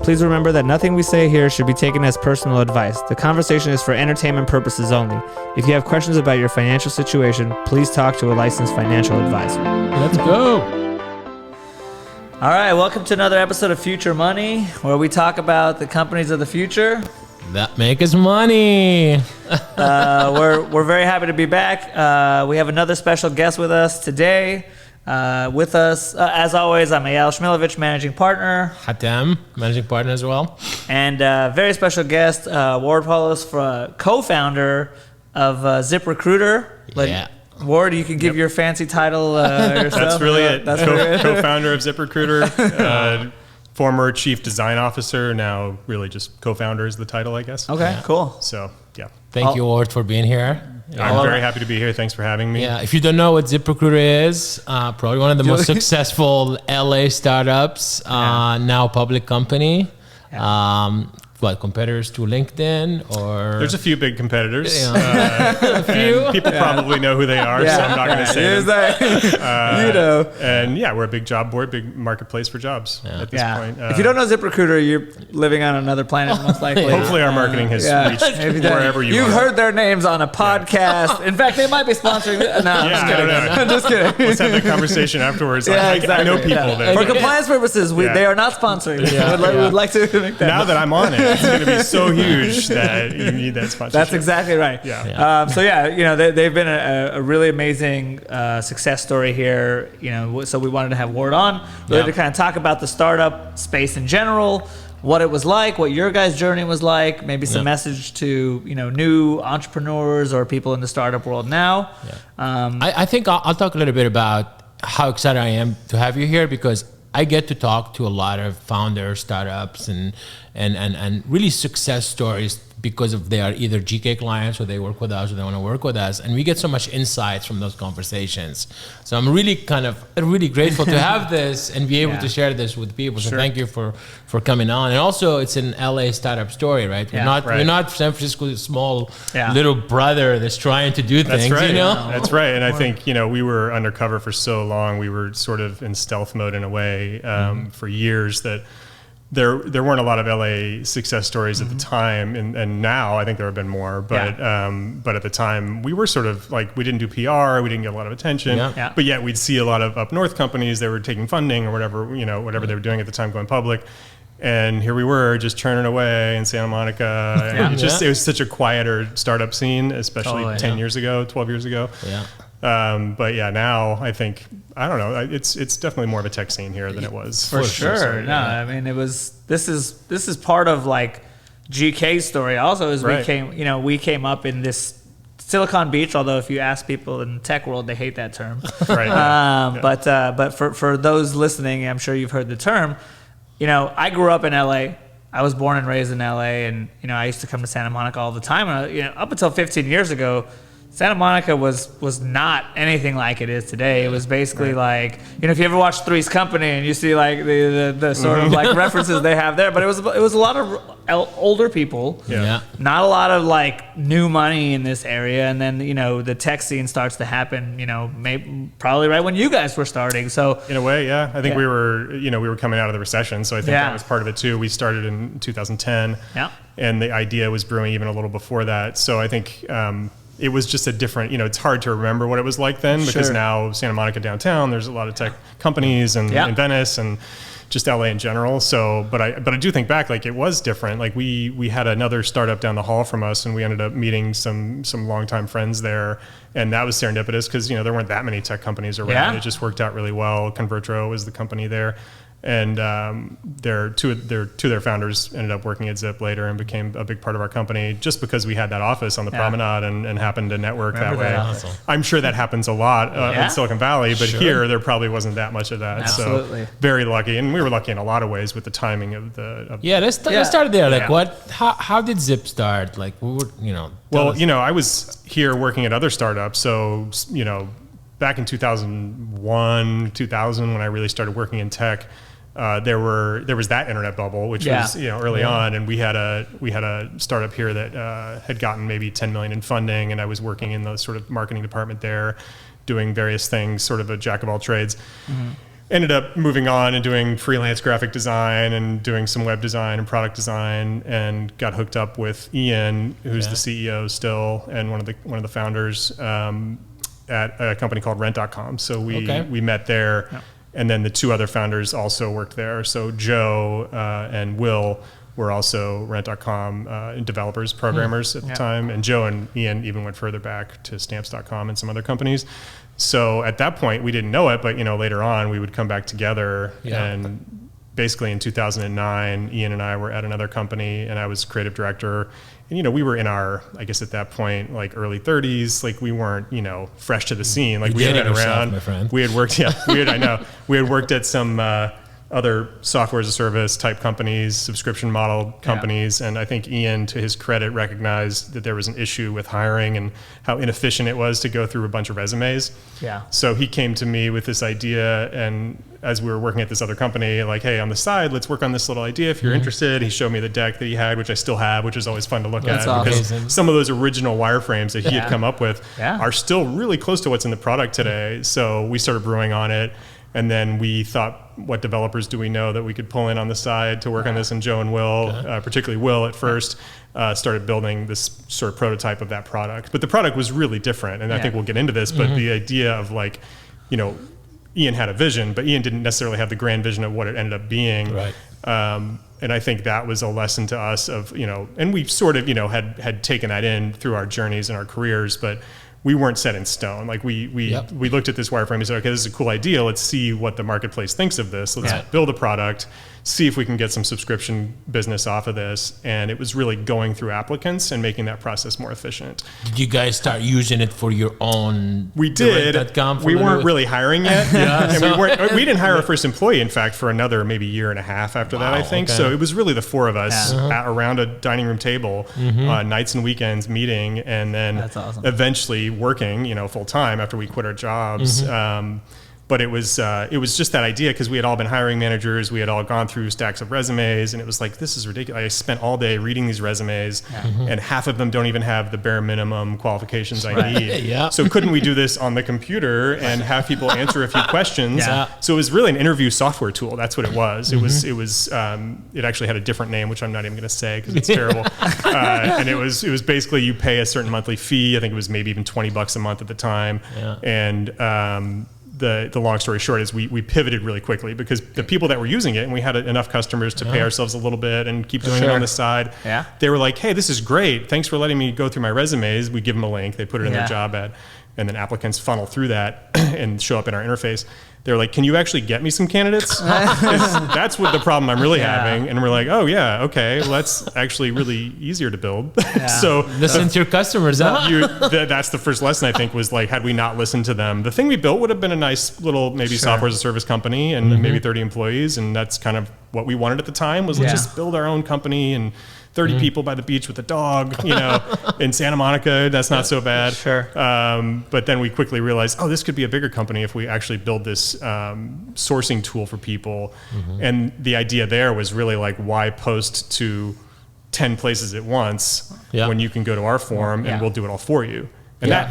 Please remember that nothing we say here should be taken as personal advice. The conversation is for entertainment purposes only. If you have questions about your financial situation, please talk to a licensed financial advisor. Let's go. All right, welcome to another episode of Future Money, where we talk about the companies of the future that make us money. We're very happy to be back. We have another special guest with us today. With us, as always, I'm Ayal Shmilovich, managing partner. Hatem, managing partner as well. And very special guest, Ward Poulos, co-founder of ZipRecruiter. Yeah. Ward, you can give your fancy title yourself. That's really it. That's Co-founder of ZipRecruiter, former chief design officer, now really just co-founder is the title, I guess. Okay, Yeah. cool. So, yeah. Thank you, Ward, for being here. I'm very happy to be here. Thanks for having me. Yeah, if you don't know what ZipRecruiter is, probably one of the most successful LA startups, now public company. Yeah. Competitors to LinkedIn or? There's a few big competitors. A few. And people probably know who they are, so I'm not going to say them. And yeah, we're a big job board, big marketplace for jobs at this point. If you don't know ZipRecruiter, you're living on another planet, most likely. Hopefully our marketing has reached wherever you are. You've heard their names on a podcast. In fact, they might be sponsoring it. No, I'm just kidding. Let's have the conversation afterwards. Exactly. I know people that... For compliance purposes, they are not sponsoring. We'd like to make that. Now that I'm on it, it's going to be so huge that you need that sponsorship. That's exactly right. They've been a really amazing success story here. So we wanted to have Ward on to kind of talk about the startup space in general, what it was like, what your guys' journey was like, maybe some message to new entrepreneurs or people in the startup world now. I think I'll talk a little bit about how excited I am to have you here, because I get to talk to a lot of founders, startups, and really success stories, because of they are either GK clients or they work with us or they want to work with us, and we get so much insights from those conversations. So I'm really grateful to have this and be able to share this with people. So thank you for coming on. And also, it's an LA startup story, right? We're not San Francisco's small little brother that's trying to do things. Right. That's right. And I think we were undercover for so long. We were sort of in stealth mode in a way for years that. There weren't a lot of LA success stories at the time, and now I think there have been more. But at the time, we were sort of like, we didn't do PR, we didn't get a lot of attention. But yet we'd see a lot of up north companies that were taking funding or whatever they were doing at the time going public. And here we were just churning away in Santa Monica. It was such a quieter startup scene, especially 10 years ago, 12 years ago. But now I think, I don't know, it's definitely more of a tech scene here than it was. For sure. So, I mean, this is part of like GK's story also, is we came up in this Silicon Beach, although if you ask people in the tech world, they hate that term. But for those listening, I'm sure you've heard the term. I grew up in LA. I was born and raised in LA, and I used to come to Santa Monica all the time. And up until 15 years ago, Santa Monica was not anything like it is today. It was basically like, if you ever watch Three's Company and you see like the sort of like references they have there, but it was a lot of older people, not a lot of like new money in this area. And then, the tech scene starts to happen, probably right when you guys were starting. So in a way, I think we were coming out of the recession. So I think that was part of it too. We started in 2010 and the idea was brewing even a little before that. So I think, it was just a different, it's hard to remember what it was like then, because now Santa Monica downtown, there's a lot of tech companies and in Venice and just LA in general. So, but I do think back, like it was different. Like we had another startup down the hall from us, and we ended up meeting some longtime friends there, and that was serendipitous because there weren't that many tech companies around. It just worked out really well. Convertro was the company there. And two of their founders ended up working at Zip later and became a big part of our company, just because we had that office on the promenade and happened to network that way. Awesome. I'm sure that happens a lot in Silicon Valley, but here there probably wasn't that much of that. Absolutely. So very lucky, and we were lucky in a lot of ways with the timing of the. Let's start there. Like how did Zip start? Like we were, I was here working at other startups, so back in 2001, 2000, when I really started working in tech. There was that internet bubble, which was early on, and we had a startup here that had gotten maybe 10 million in funding, and I was working in the sort of marketing department there, doing various things, sort of a jack of all trades. ended up moving on and doing freelance graphic design and doing some web design and product design, and got hooked up with Ian, who's the CEO still and one of the founders at a company called Rent.com. So we met there, and then the two other founders also worked there. So Joe and Will were also Rent.com developers, programmers at the time, and Joe and Ian even went further back to Stamps.com and some other companies. So at that point, we didn't know it, but later on, we would come back together. And basically in 2009, Ian and I were at another company, and I was creative director. And we were in our, I guess at that point, like early 30s. Like we weren't, fresh to the scene. Like we had been around. My friend. We had worked. I know. We had worked at some other software as a service type companies, subscription model companies. And I think Ian, to his credit, recognized that there was an issue with hiring and how inefficient it was to go through a bunch of resumes. Yeah. So he came to me with this idea, and as we were working at this other company, like, hey, on the side, let's work on this little idea if you're interested. He showed me the deck that he had, which I still have, which is always fun to look at. Because some of those original wireframes that he had come up with are still really close to what's in the product today. So we started brewing on it. And then we thought, what developers do we know that we could pull in on the side to work on this? And Joe and Will, particularly Will at first, started building this sort of prototype of that product. But the product was really different. And I think we'll get into this. But the idea of like, Ian had a vision, but Ian didn't necessarily have the grand vision of what it ended up being. Right. And I think that was a lesson to us of, and we sort of, had taken that in through our journeys and our careers, but we weren't set in stone. Like we looked at this wireframe and said, okay, this is a cool idea. Let's see what the marketplace thinks of this. Let's build a product, see if we can get some subscription business off of this. And it was really going through applicants and making that process more efficient. Did you guys start using it for your own? We did. We weren't really hiring yet. And we didn't hire our first employee, in fact, for another maybe year and a half after that, I think. So it was really the four of us around a dining room table, nights and weekends meeting, and then eventually working, full time after we quit our jobs. But it was just that idea, because we had all been hiring managers. We had all gone through stacks of resumes, and it was like, this is ridiculous. I spent all day reading these resumes, and half of them don't even have the bare minimum qualifications I need. So couldn't we do this on the computer and have people answer a few questions? So it was really an interview software tool. That's what it was. It actually had a different name, which I'm not even going to say because it's terrible. And it was basically you pay a certain monthly fee. I think it was maybe even $20 a month at the time. And the long story short is we pivoted really quickly, because the people that were using it, and we had enough customers to pay ourselves a little bit and keep doing it on the side. They were like, hey, this is great. Thanks for letting me go through my resumes. We give them a link. They put it in their job ad, and then applicants funnel through that and show up in our interface. They're like, can you actually get me some candidates? That's what the problem I'm really having. And we're like, oh yeah, okay, well, that's actually really easier to build. So listen to your customers. That's the first lesson, I think, was like, had we not listened to them, the thing we built would have been a nice little maybe software as a service company and maybe 30 employees. And that's kind of what we wanted at the time, was let's just build our own company and 30 people by the beach with a dog, in Santa Monica. That's not so bad. But then we quickly realized, this could be a bigger company if we actually build this sourcing tool for people. And the idea there was really like, why post to 10 places at once when you can go to our forum and we'll do it all for you. And that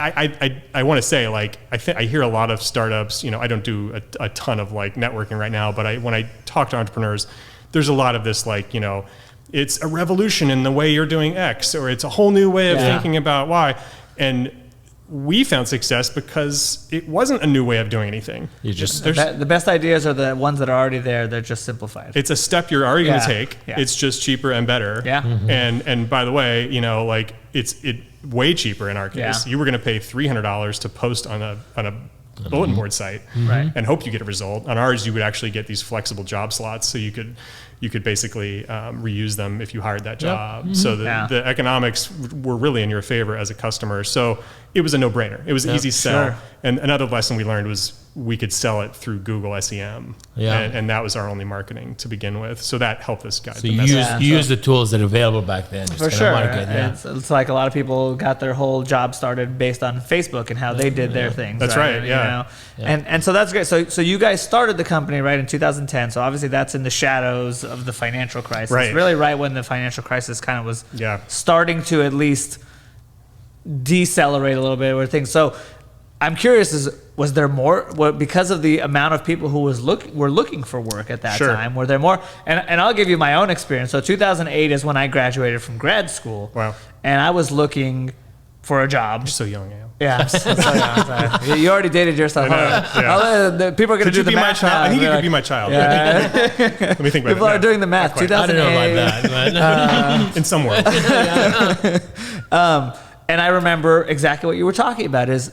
I want to say, like, I hear a lot of startups, I don't do a ton of like networking right now, but when I talk to entrepreneurs, there's a lot of this, like, it's a revolution in the way you're doing X, or it's a whole new way of thinking about Y. And we found success because it wasn't a new way of doing anything. The best ideas are the ones that are already there. They're just simplified. It's a step you're already going to take. It's just cheaper and better. And by the way, like it's way cheaper in our case. You were going to pay $300 to post on a bulletin board site and hope you get a result. On ours, you would actually get these flexible job slots, so you could basically reuse them if you hired that job. So the economics were really in your favor as a customer. So it was a no-brainer. It was an easy sell. And another lesson we learned was we could sell it through Google SEM. And that was our only marketing to begin with. So that helped us guide the message. You used the tools that are available back then. For sure. It's like a lot of people got their whole job started based on Facebook and how they did their things. That's right. And so that's great. So you guys started the company right in 2010. So obviously that's in the shadows of the financial crisis. Really right when the financial crisis kind of was starting to at least decelerate a little bit, where things. So I'm curious, was there more, because of the amount of people who were looking for work at that time, were there more? And I'll give you my own experience. So 2008 is when I graduated from grad school. Wow. And I was looking for a job. You're so young, Ayal. Yeah, I'm so young. Sorry. You already dated yourself. People are going to do the math now. I think you could be my child. Yeah. Let me think about it. People are doing the math. 2008. I don't know about that. In some world. And I remember exactly what you were talking about is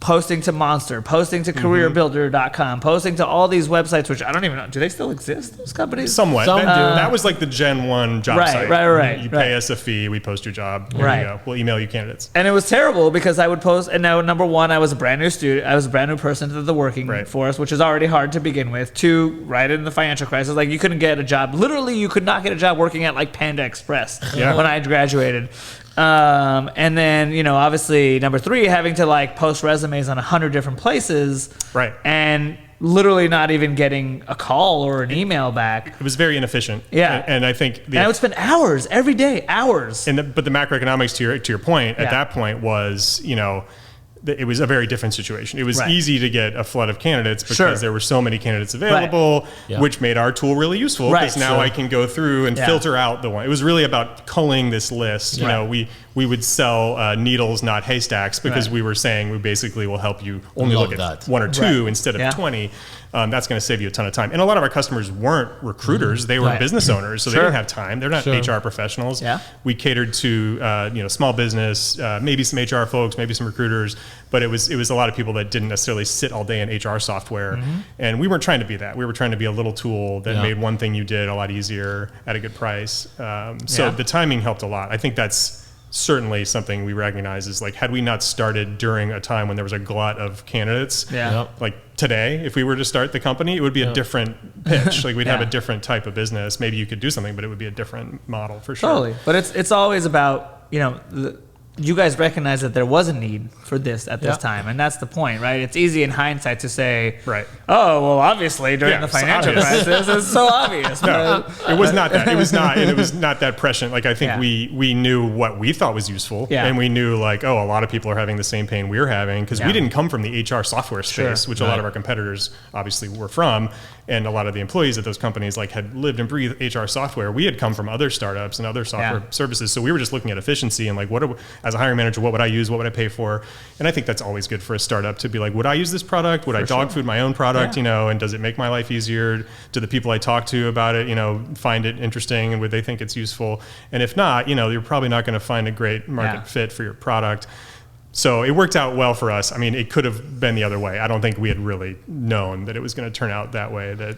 posting to Monster, posting to careerbuilder.com, posting to all these websites, which I don't even know. Do they still exist, those companies? Somewhat. Some do. That was like the Gen 1 job site. Right. You pay us a fee, we post your job. Here Right. you go. We'll email you candidates. And it was terrible because I would post, and now, number one, I was a brand new student. I was a brand new person to the working force, which is already hard to begin with. Two, right in the financial crisis, like you couldn't get a job. Literally, you could not get a job working at like Panda Express when I graduated. And then, obviously number three, having to like post resumes on 100 different places. Right. And literally not even getting a call or an email back. It was very inefficient. Yeah. And I think... And I would spend hours every day, hours. But the macroeconomics to your point, at that point was, it was a very different situation. It was easy to get a flood of candidates because there were so many candidates available, which made our tool really useful because now I can go through and filter out the one. It was really about culling this list. We would sell needles, not haystacks, because we were saying we basically will help you only look at one or two instead of 20. That's going to save you a ton of time. And a lot of our customers weren't recruiters; they were business owners, so they didn't have time. They're not HR professionals. We catered to small business, maybe some HR folks, maybe some recruiters, but it was a lot of people that didn't necessarily sit all day in HR software. And we weren't trying to be that. We were trying to be a little tool that made one thing you did a lot easier at a good price. So the timing helped a lot. I think that's certainly something we recognize is like, had we not started during a time when there was a glut of candidates, like today, if we were to start the company, it would be a different pitch. Like we'd have a different type of business. Maybe you could do something, but it would be a different model for sure. Totally. But it's always about, you guys recognize that there was a need for this at this time, and that's the point, right? It's easy in hindsight to say, oh, well, obviously during the financial crisis, it's so obvious. No, it was not that. It was not, and it was not that prescient. Like I think we knew what we thought was useful, and we knew like, oh, a lot of people are having the same pain we're having because we didn't come from the HR software space, which a lot of our competitors obviously were from. And a lot of the employees at those companies like had lived and breathed HR software. We had come from other startups and other software services. So we were just looking at efficiency and like, as a hiring manager, what would I use? What would I pay for? And I think that's always good for a startup to be like, would I use this product? Would I dog food my own product? And does it make my life easier? Do the people I talk to about it, find it interesting and would they think it's useful? And if not, you're probably not going to find a great market fit for your product. So it worked out well for us. I mean, it could have been the other way. I don't think we had really known that it was going to turn out that way, that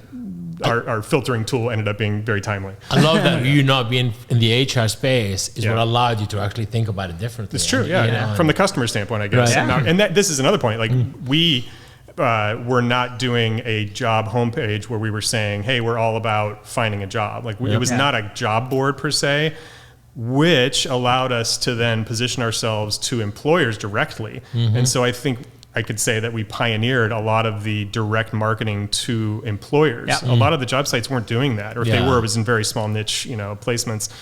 our filtering tool ended up being very timely. I love that you not being in the HR space is what allowed you to actually think about it differently. It's true, from the customer standpoint, I guess. And this is another point. Like we were not doing a job homepage where we were saying, hey, we're all about finding a job. Like it was not a job board per se, which allowed us to then position ourselves to employers directly. And so I think I could say that we pioneered a lot of the direct marketing to employers. A lot of the job sites weren't doing that, or if they were, it was in very small niche, placements.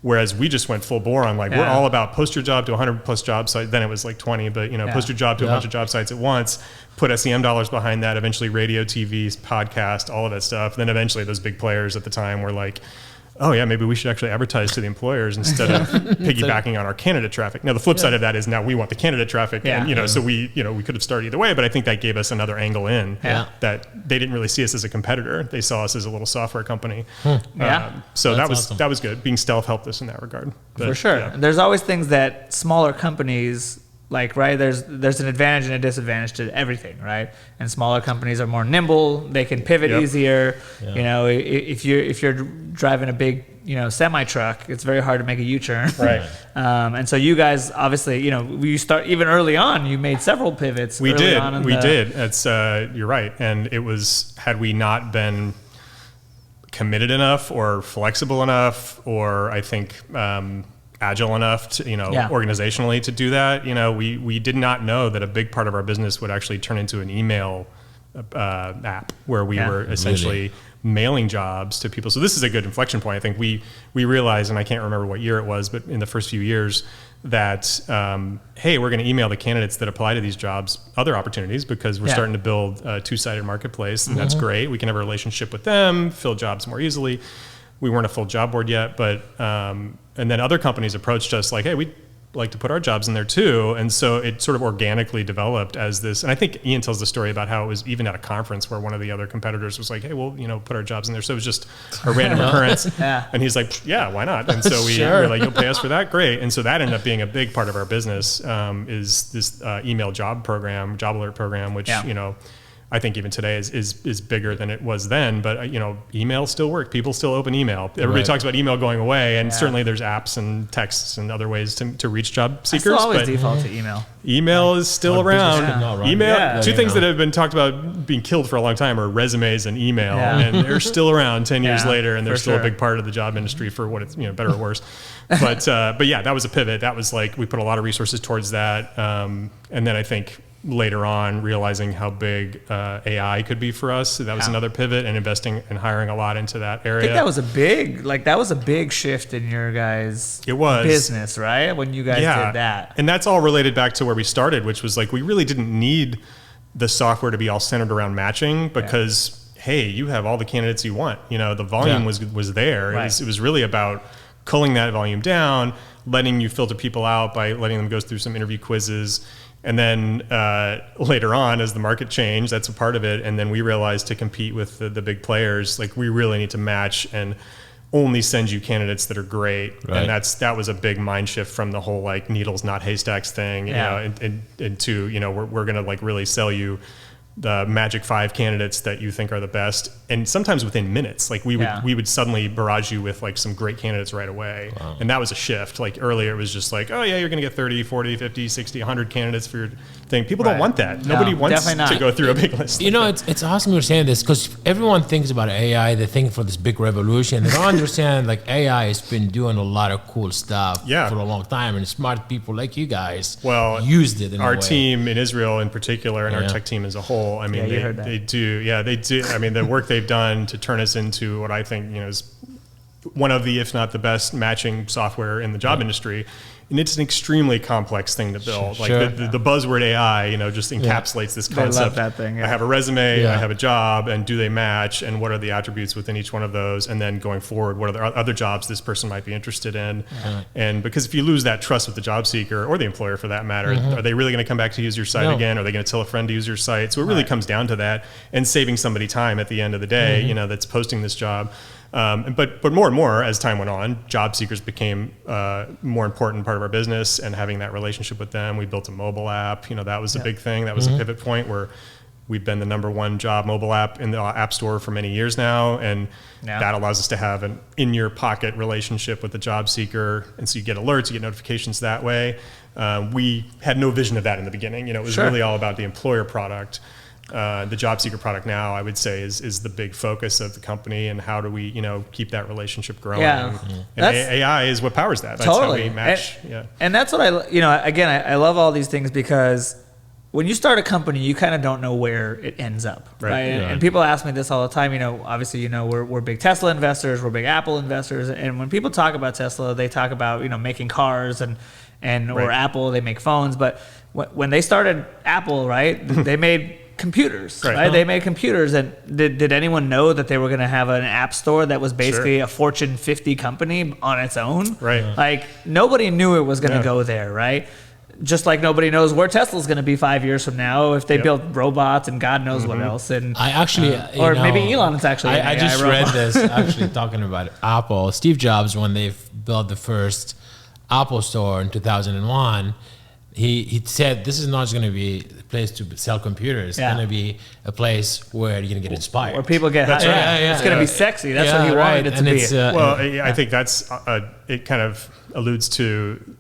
Whereas we just went full bore on like, we're all about post your job to 100 plus job sites. Then it was like 20, but post your job to a bunch of job sites at once, put SEM dollars behind that, eventually radio, TV, podcast, all of that stuff. Then eventually those big players at the time were like, oh yeah, maybe we should actually advertise to the employers instead of piggybacking on our candidate traffic. Now the flip side of that is now we want the candidate traffic, and so we could have started either way, but I think that gave us another angle in that they didn't really see us as a competitor. They saw us as a little software company. So that's awesome. That was good. Being stealth helped us in that regard. But, for sure. There's always things that smaller companies there's an advantage and a disadvantage to everything, right? And smaller companies are more nimble, they can pivot easier. If you're driving a big semi truck, it's very hard to make a U-turn, right? And so you guys obviously you start even early on, you made several pivots. We did. It's you're right. And it was, had we not been committed enough or flexible enough, or I think agile enough to, organizationally to do that, we did not know that a big part of our business would actually turn into an email app where we were essentially mailing jobs to people. So this is a good inflection point. I think we realized, and I can't remember what year it was, but in the first few years, that, hey, we're going to email the candidates that apply to these jobs other opportunities, because we're starting to build a two-sided marketplace, and that's great. We can have a relationship with them, fill jobs more easily. We weren't a full job board yet, but and then other companies approached us like, hey, we'd like to put our jobs in there too. And so it sort of organically developed as this. And I think Ian tells the story about how it was even at a conference where one of the other competitors was like, hey, we'll, put our jobs in there. So it was just a random occurrence. And he's like, yeah, why not? And so we're like, you'll pay us for that? Great. And so that ended up being a big part of our business, is this email job alert program, which, I think even today is bigger than it was then, but email still works. People still open email. Everybody talks about email going away, and certainly there's apps and texts and other ways to reach job seekers. I still always default to email. Email is still around. Email, two things that have been talked about being killed for a long time are resumes and email, and they're still around 10 years later, and they're still a big part of the job industry for what it's, better or worse. But yeah, that was a pivot. That was like, we put a lot of resources towards that. And then I think later on, realizing how big AI could be for us, that was another pivot, and investing and hiring a lot into that area. I think that was a big shift in your guys' business, right? When you guys did that. And that's all related back to where we started, which was like, we really didn't need the software to be all centered around matching, because hey, you have all the candidates you want. The volume was there. Right. It was really about culling that volume down, letting you filter people out by letting them go through some interview quizzes. And then later on, as the market changed, that's a part of it. And then we realized, to compete with the big players, like, we really need to match and only send you candidates that are great. Right. And that was a big mind shift from the whole like needles, not haystacks thing, and to, we're going to like really sell you the magic 5 candidates that you think are the best. And sometimes within minutes, like we would suddenly barrage you with like some great candidates right away. Wow. And that was a shift. Like earlier it was just like, oh yeah, you're going to get 30, 40, 50, 60, 100 candidates for your thing. People don't want that. Nobody wants to go through a big list. It's awesome you're saying this, because everyone thinks about AI. They think for this big revolution. They don't understand like AI has been doing a lot of cool stuff for a long time, and smart people like you guys used it in our a way. Team in Israel in particular, and our tech team as a whole, I mean, they do. I mean, the work they've done to turn us into what I think, is one of the, if not the best matching software in the job industry. And it's an extremely complex thing to build. The buzzword AI, just encapsulates this concept. I love that thing. I have a resume, I have a job, and do they match? And what are the attributes within each one of those? And then going forward, what are the other jobs this person might be interested in? And because if you lose that trust with the job seeker, or the employer for that matter, are they really going to come back to use your site again? Are they going to tell a friend to use your site? So it really comes down to that, and saving somebody time at the end of the day, that's posting this job. But more and more as time went on, job seekers became more important part of our business, and having that relationship with them. We built a mobile app. That was a big thing. That was a pivot point where we've been the #1 job mobile app in the App Store for many years now, and that allows us to have an in-your-pocket relationship with the job seeker, and so you get alerts, you get notifications that way. We had no vision of that in the beginning. It was really all about the employer product. The job seeker product now, I would say, is the big focus of the company, and how do we, keep that relationship growing? And AI is what powers that. That's how we match. And that's what I love all these things, because when you start a company, you kind of don't know where it ends up, right? And people ask me this all the time. Obviously, we're big Tesla investors, we're big Apple investors, and when people talk about Tesla, they talk about making cars or Apple, they make phones. But when they started Apple, right, they made computers, right? They made computers, and did anyone know that they were going to have an app store that was basically a Fortune 50 company on its own? Right. Like, nobody knew it was going to go there, right? Just like nobody knows where Tesla's going to be 5 years from now, if they build robots and God knows what else. And I actually, maybe Elon's actually. I just read this actually talking about Apple. Steve Jobs, when they built the first Apple store in 2001. He said, this is not just going to be a place to sell computers. It's going to be a place where you're going to get inspired. Where people get high. It's going to be sexy. That's what he wanted it to be. I think that's, it kind of alludes to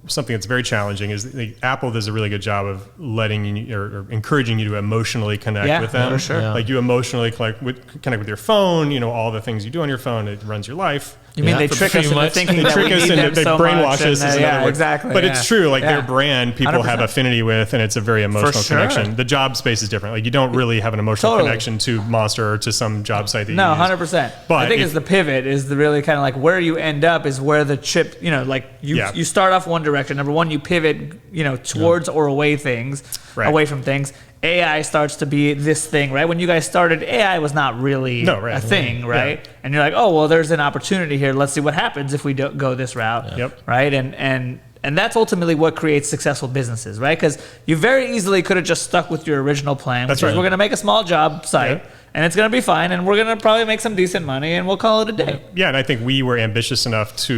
something that's very challenging. Is Apple does a really good job of letting you, or encouraging you to emotionally connect with them. For sure. Like, you emotionally connect with your phone, all the things you do on your phone, it runs your life. You mean they trick us into thinking that we need them they so brainwash much? us is another word. Exactly. But it's true. Like their brand, people 100%. have affinity with, and it's a very emotional connection. The job space is different. Like you don't really have an emotional connection to Monster or to some job site that you use. 100%. But I think it's the pivot is the really kind of like where you end up is where the chip, like you start off one direction. Number one, you pivot, towards or away from things. AI starts to be this thing, right? When you guys started, AI was not really a thing, right? Yeah. And you're like, oh, well, there's an opportunity here. Let's see what happens if we don't go this route, right? And that's ultimately what creates successful businesses, right? Because you very easily could have just stuck with your original plan, which is we're going to make a small job site, and it's going to be fine, and we're going to probably make some decent money, and we'll call it a day. Yeah, and I think we were ambitious enough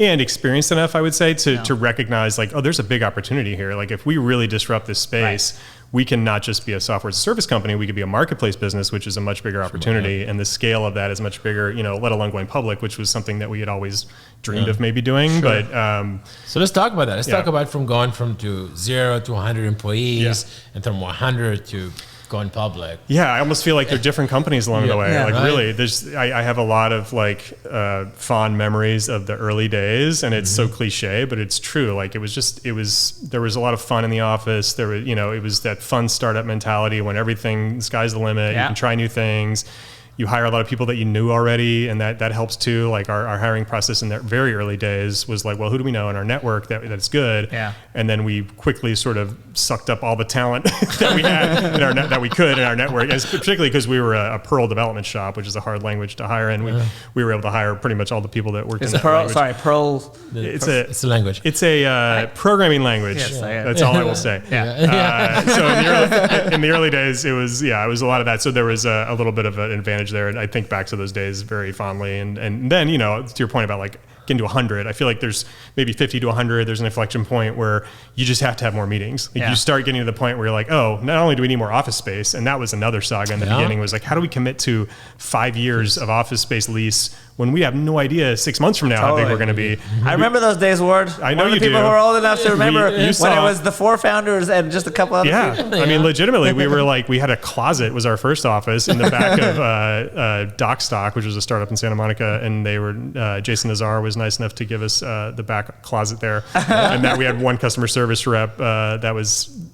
and experienced enough, I would say, to recognize like, oh, there's a big opportunity here. Like if we really disrupt this space, we can not just be a software as a service company, we could be a marketplace business, which is a much bigger opportunity. And the scale of that is much bigger, let alone going public, which was something that we had always dreamed of maybe doing. But so let's talk about that. Let's talk about from 0 to 100 employees and from 100 to going public. Yeah, I almost feel like they're different companies along the way. Really, I have a lot of fond memories of the early days, and it's so cliche, but it's true. Like there was a lot of fun in the office. There was, it was that fun startup mentality when the sky's the limit. You can try new things. You hire a lot of people that you knew already, and that helps too. Like our hiring process in the very early days was like, well, who do we know in our network that's good? Yeah. And then we quickly sort of sucked up all the talent that we had that we could in our network, and particularly because we were a Perl development shop, which is a hard language to hire, and we were able to hire pretty much all the people that worked in that language. Perl. It's a language. It's a programming language. Yes, that's all I will say. So in the early days, it was a lot of that. So there was a little bit of an advantage there, and I think back to those days very fondly. And then to your point about like getting to 100, I feel like there's maybe 50 to 100. There's an inflection point where you just have to have more meetings. Like you start getting to the point where you're like, oh, not only do we need more office space, and that was another saga in the beginning. Was like, how do we commit to 5 years of office space lease when we have no idea 6 months from now how big we're going to be? I remember those days, Ward. I know you do. People who are old enough to remember when it was the 4 founders and just a couple other people. I mean, legitimately, we were like, we had a closet was our first office in the back of DocStock, which was a startup in Santa Monica, and they were Jason Nazar was nice enough to give us the back closet there, and that we had one customer service rep that was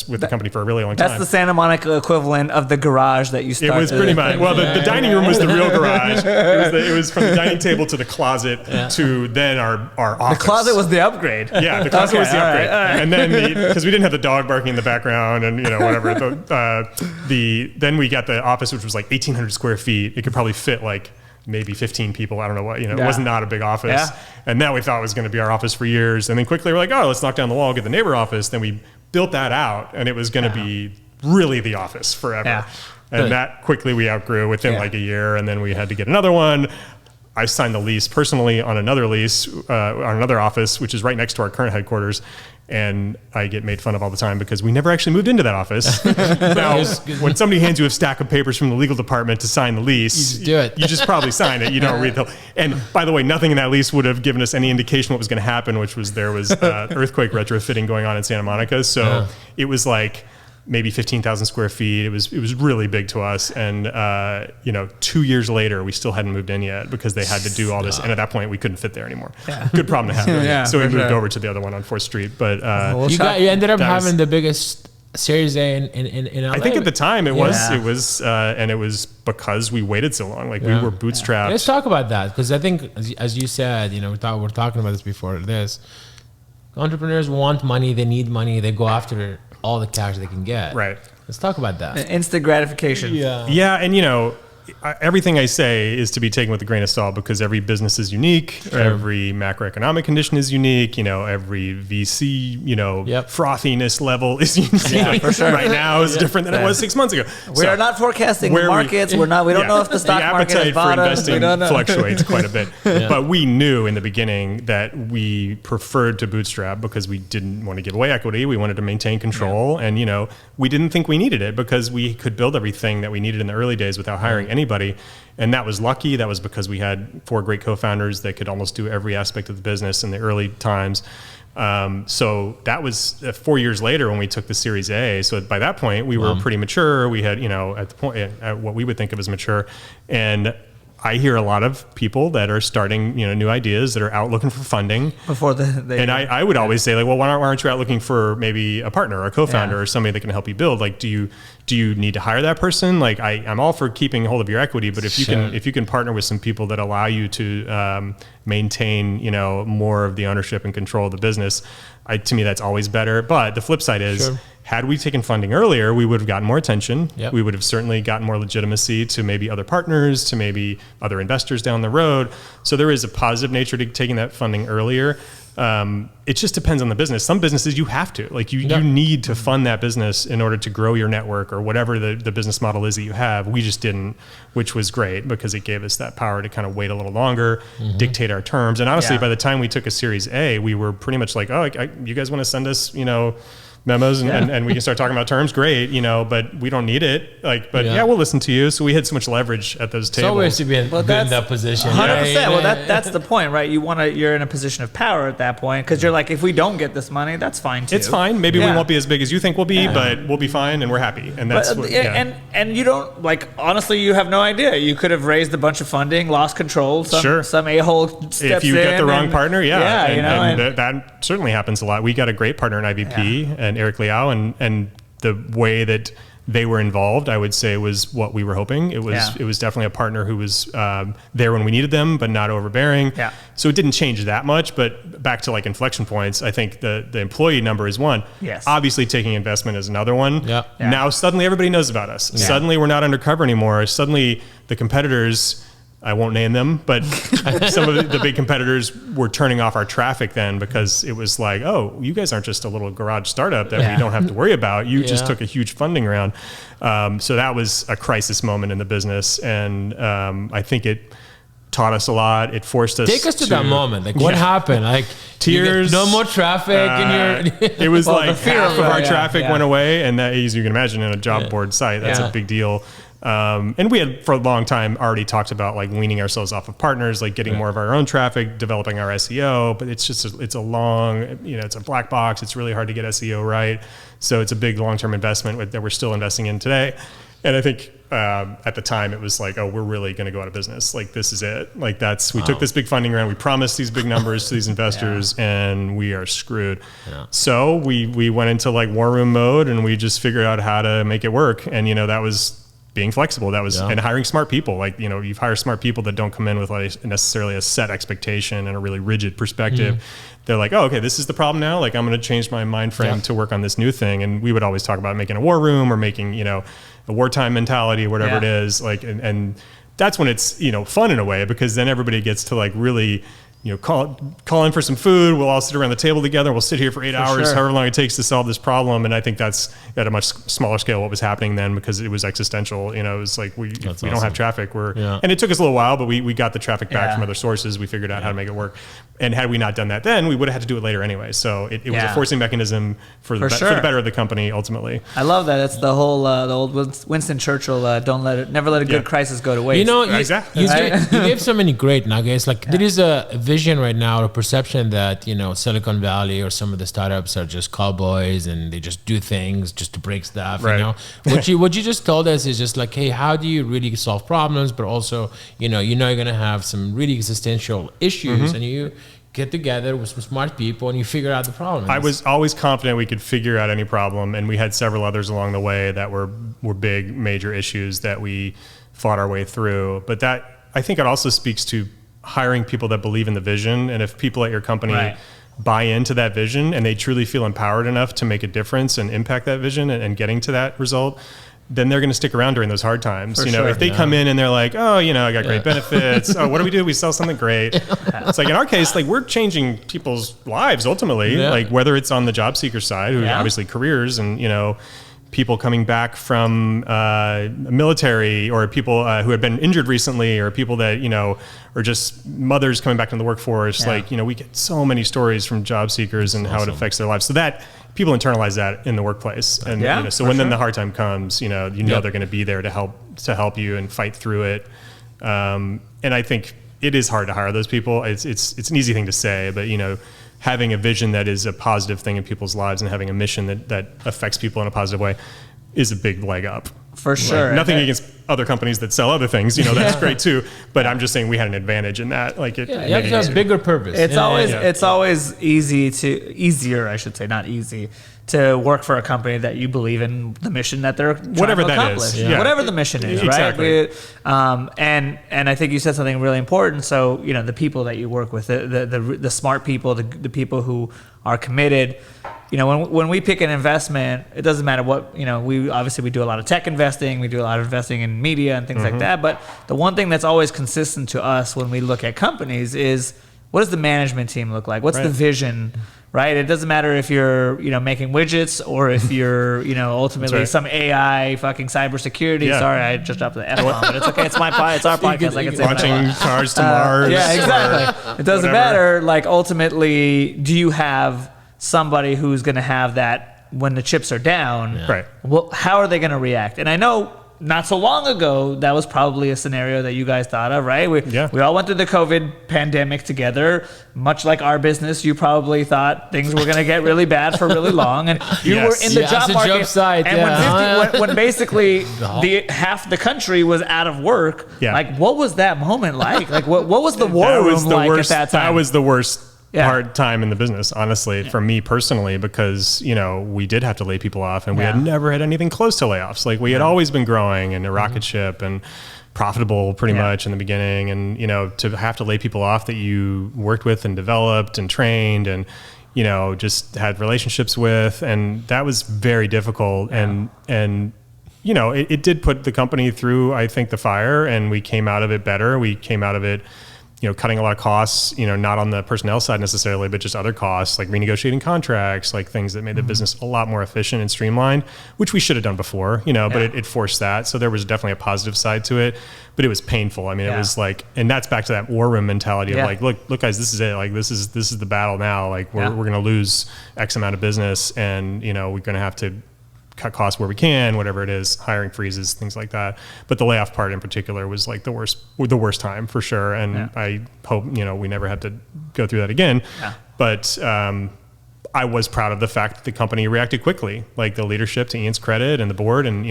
with the company for a really long time. That's the Santa Monica equivalent of the garage that you started. It was pretty much. Well, the dining room was the real garage. It was from the dining table to the closet to then our office. The closet was the upgrade. Yeah, the closet was the upgrade. All right. And then because we didn't have the dog barking in the background and whatever. Then we got the office, which was like 1,800 square feet. It could probably fit like maybe 15 people. I don't know what, it was not a big office. Yeah. And that we thought was going to be our office for years. And then quickly we're like, oh, let's knock down the wall, get the neighbor office. Then we built that out, and it was going to be really the office forever. Yeah. And that quickly we outgrew within like a year, and then we had to get another one. I signed the lease personally on another lease, on another office, which is right next to our current headquarters. And I get made fun of all the time because we never actually moved into that office. Now, when somebody hands you a stack of papers from the legal department to sign the lease, you do it. You just probably sign it. You don't read the. And by the way, nothing in that lease would have given us any indication what was going to happen, which was there was earthquake retrofitting going on in Santa Monica. So it was like maybe 15,000 square feet. It was really big to us. And, 2 years later, we still hadn't moved in yet because they had to do all this. And at that point, we couldn't fit there anymore. Yeah. Good problem to have. So we moved over to the other one on 4th Street. But you ended up having the biggest Series A in LA. I think at the time it was, and it was because we waited so long. Like we were bootstrapped. Let's talk about that, because I think, as you said, we're talking about this before this. Entrepreneurs want money, they need money, they go after all the cash they can get. Right. Let's talk about that. Instant gratification. Yeah, and everything I say is to be taken with a grain of salt because every business is unique. Sure. Every macroeconomic condition is unique. Every VC, frothiness level is unique. Yeah, for sure. Right now is different than it was 6 months ago. We are not forecasting the markets. We don't know if the stock market is bottom. The appetite for investing fluctuates quite a bit. But we knew in the beginning that we preferred to bootstrap because we didn't want to give away equity. We wanted to maintain control. And, we didn't think we needed it because we could build everything that we needed in the early days without hiring anybody. And that was lucky. That was because we had 4 great co-founders that could almost do every aspect of the business in the early times. So that was 4 years later when we took the Series A. So by that point, we were pretty mature. We had, at the point, at what we would think of as mature. And I hear a lot of people that are starting, new ideas that are out looking for funding. Before I would always say, like, well, why aren't you out looking for maybe a partner or a co-founder or somebody that can help you build? Like, do you need to hire that person? Like, I'm all for keeping hold of your equity, but if you can partner with some people that allow you to maintain, more of the ownership and control of the business, to me, that's always better. But the flip side is, had we taken funding earlier, we would have gotten more attention. Yep. We would have certainly gotten more legitimacy to maybe other partners, to maybe other investors down the road. So there is a positive nature to taking that funding earlier. It just depends on the business. Some businesses you have to, like you need to fund that business in order to grow your network or whatever the business model is that you have. We just didn't, which was great because it gave us that power to kind of wait a little longer, dictate our terms. And honestly, by the time we took a Series A, we were pretty much like, oh, you guys want to send us, memos and we can start talking about terms, great, but we don't need it. We'll listen to you. So we had so much leverage at those tables. It's always to be in that position. 100%. Well, that's the point, right? You're in a position of power at that point because you're like, if we don't get this money, that's fine too. It's fine. Maybe we won't be as big as you think we'll be, but we'll be fine and we're happy. And that's and you don't, like, honestly, you have no idea. You could have raised a bunch of funding, lost control. Some a-hole steps in. If you get the wrong partner, and that certainly happens a lot. We got a great partner in IVP and Eric Liao, and the way that they were involved, I would say, was what we were hoping. It was definitely a partner who was there when we needed them, but not overbearing. Yeah. So it didn't change that much. But back to like inflection points, I think the employee number is one. Yes. Obviously, taking investment is another one. Yeah. Now suddenly everybody knows about us. Yeah. Suddenly we're not undercover anymore. Suddenly the competitors, I won't name them, but some of the big competitors were turning off our traffic then because it was like, oh, you guys aren't just a little garage startup that we don't have to worry about. You just took a huge funding round. So that was a crisis moment in the business. And I think it taught us a lot. It forced us Take us to that moment. Like, what happened? Like, tears. No more traffic. It was like half of our traffic went away. And that, as you can imagine, in a job board site, that's a big deal. And we had for a long time already talked about like weaning ourselves off of partners, like getting more of our own traffic, developing our SEO, but it's just, it's a long, it's a black box. It's really hard to get SEO right. So it's a big long-term investment that we're still investing in today. And I think, at the time it was like, oh, we're really going to go out of business. Like, this is it. Like we took this big funding round. We promised these big numbers to these investors and we are screwed. Yeah. So we went into like war room mode and we just figured out how to make it work. And, that was being flexible. That was, and hiring smart people. Like, you've hired smart people that don't come in with like necessarily a set expectation and a really rigid perspective. They're like, oh, okay, this is the problem now. Like, I'm going to change my mind frame to work on this new thing. And we would always talk about making a war room or making, a wartime mentality or whatever it is. Like, and that's when it's, fun in a way, because then everybody gets to like really, call in for some food. We'll all sit around the table together. We'll sit here for 8 hours, however long it takes to solve this problem. And I think that's at a much smaller scale what was happening then, because it was existential. It was like, we don't have traffic. And it took us a little while, but we got the traffic back from other sources. We figured out how to make it work. And had we not done that then, we would have had to do it later anyway. So it was a forcing mexican for the better of the company ultimately. I love that. It's the whole the old Winston Churchill, never let a good crisis go to waste. Exactly. You gave so many great nuggets. Like there is a vision right now, a perception that Silicon Valley or some of the startups are just cowboys and they just do things just to break stuff. Right. What you just told us is just like, hey, how do you really solve problems, but also you're going to have some really existential issues, and you get together with some smart people and you figure out the problem. I was always confident we could figure out any problem, and we had several others along the way that were big major issues that we fought our way through. But that, I think it also speaks to hiring people that believe in the vision. And if people at your company buy into that vision and they truly feel empowered enough to make a difference and impact that vision and getting to that result, then they're going to stick around during those hard times. If they come in and they're like, oh, I got great benefits. Oh, what do we do? We sell something great. It's like, in our case, like, we're changing people's lives ultimately, like whether it's on the job seeker side, who obviously careers and, people coming back from military, or people who have been injured recently, or people that, or just mothers coming back into the workforce. Like, we get so many stories from job seekers and how it affects their lives. So that people internalize that in the workplace. And so when then the hard time comes, they're going to be there to help you and fight through it. And I think it is hard to hire those people. It's an easy thing to say, but having a vision that is a positive thing in people's lives and having a mission that affects people in a positive way is a big leg up. For sure. Like, nothing against other companies that sell other things, that's great too. But I'm just saying we had an advantage in that. Like you have to have a bigger purpose. It's always easier, I should say, not easy, to work for a company that you believe in the mission that they're trying whatever to that accomplish. is. Yeah. Whatever the mission is, exactly. right? And I think you said something really important. So, the people that you work with, the smart people, the people who are committed. When we pick an investment, it doesn't matter what, we do a lot of tech investing, we do a lot of investing in media and things like that. But the one thing that's always consistent to us when we look at companies is, what does the management team look like? What's the vision? Right. It doesn't matter if you're, making widgets or if you're, ultimately some AI fucking cybersecurity. Yeah. Sorry, I just dropped the F-bomb, but it's okay. It's our podcast. I can say launching cars to Mars. Yeah, exactly. It doesn't matter. Like, ultimately, do you have somebody who's going to have that when the chips are down? Yeah. Right. Well, how are they going to react? And I know not so long ago, that was probably a scenario that you guys thought of, right? We all went through the COVID pandemic together. Much like our business, you probably thought things were going to get really bad for really long. And you were in the job market. Job site, and when basically half the country was out of work, like, what was that moment like? Like, what was the war room like at that time? That was the worst hard time in the business, honestly, for me personally, because, we did have to lay people off, and we had never had anything close to layoffs. Like, we had always been growing and a rocket ship and profitable pretty much in the beginning. And, to have to lay people off that you worked with and developed and trained and, just had relationships with, and that was very difficult. And it did put the company through, I think, the fire, and we came out of it better. We came out of it, cutting a lot of costs, not on the personnel side necessarily, but just other costs, like renegotiating contracts, like things that made the business a lot more efficient and streamlined, which we should have done before, but it forced that. So there was definitely a positive side to it, but it was painful. I mean, it was like, and that's back to that war room mentality of like, look guys, this is it. Like, this is the battle now. Like, we're going to lose X amount of business, and, we're going to have to cut costs where we can, whatever it is, hiring freezes, things like that. But the layoff part in particular was like the worst time for sure. And I hope, we never have to go through that again. Yeah. But I was proud of the fact that the company reacted quickly, like the leadership, to Ian's credit, and the board, and,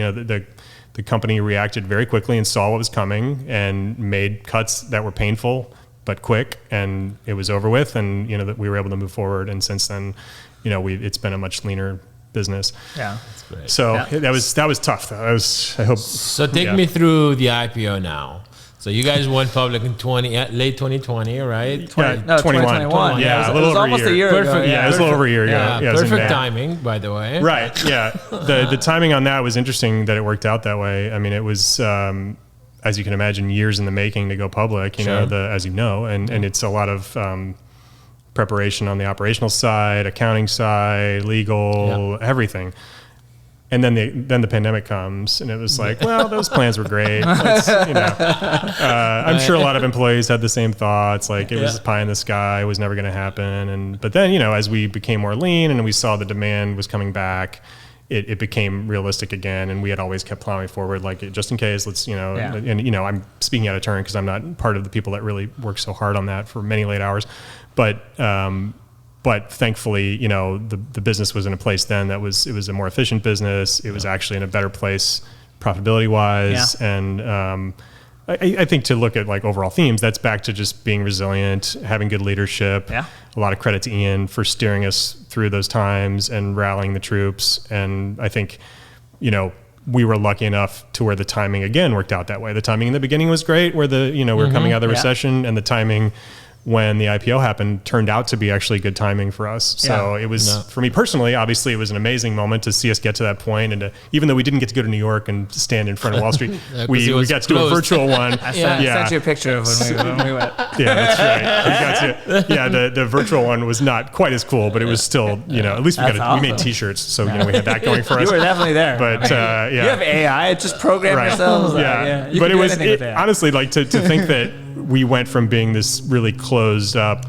the company reacted very quickly and saw what was coming and made cuts that were painful but quick, and it was over with, and, that we were able to move forward. And since then, it's been a much leaner business. Yeah. That's great. So that was tough though. So take me through the IPO now. So you guys went public in late 2020, right? 2021. Yeah, it was almost a year ago. Yeah, it was a little over a year ago. Yeah, perfect timing, by the way. Right. Yeah. The timing on that was interesting that it worked out that way. I mean, it was, as you can imagine, years in the making to go public, as you know, and it's a lot of, preparation on the operational side, accounting side, legal, everything. And then the pandemic comes, and it was like, well, those plans were great. I'm sure a lot of employees had the same thoughts. Like, it was pie in the sky, it was never going to happen. But then, as we became more lean and we saw the demand was coming back, it became realistic again. And we had always kept plowing forward, like, just in case, let's, and I'm speaking out of turn because I'm not part of the people that really work so hard on that for many late hours. But thankfully, the business was in a place then that it was a more efficient business. It was actually in a better place profitability wise. Yeah. And I think to look at like overall themes, that's back to just being resilient, having good leadership. Yeah. A lot of credit to Ian for steering us through those times and rallying the troops. And I think, we were lucky enough to where the timing again worked out that way. The timing in the beginning was great, where we were coming out of the recession, and the timing when the IPO happened turned out to be actually good timing for us. So it was, for me personally, obviously it was an amazing moment to see us get to that point. And even though we didn't get to go to New York and stand in front of Wall Street, we got to do a virtual one. I sent you a picture of when we went. Yeah, that's right. The virtual one was not quite as cool, but it was still, at least we made t-shirts. So, we had that going for us. You were definitely there. But you have AI, just program yourselves. Yeah. But it was, honestly, like to think that we went from being this really closed up,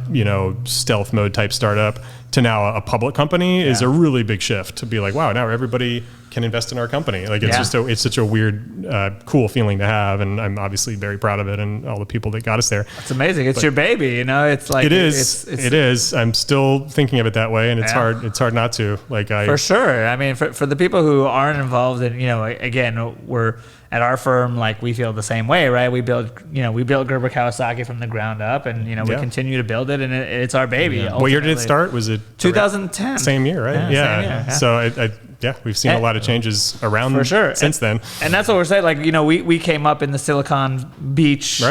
stealth mode type startup to now a public company is a really big shift to be like, wow, now everybody can invest in our company. Like it's such a weird, cool feeling to have. And I'm obviously very proud of it and all the people that got us there. It's amazing. It's your baby, it's like, it is. I'm still thinking of it that way. And it's hard not to, for sure. I mean, for the people who aren't involved in, again, we're at our firm, like we feel the same way, right? We built Gerber Kawasaki from the ground up, and we continue to build it, and it's our baby. Yeah. What year did it start? Was it 2010? Same year, right? Yeah. Same year, So we've seen a lot of changes around for sure since then. And that's what we're saying. Like, we came up in the Silicon Beach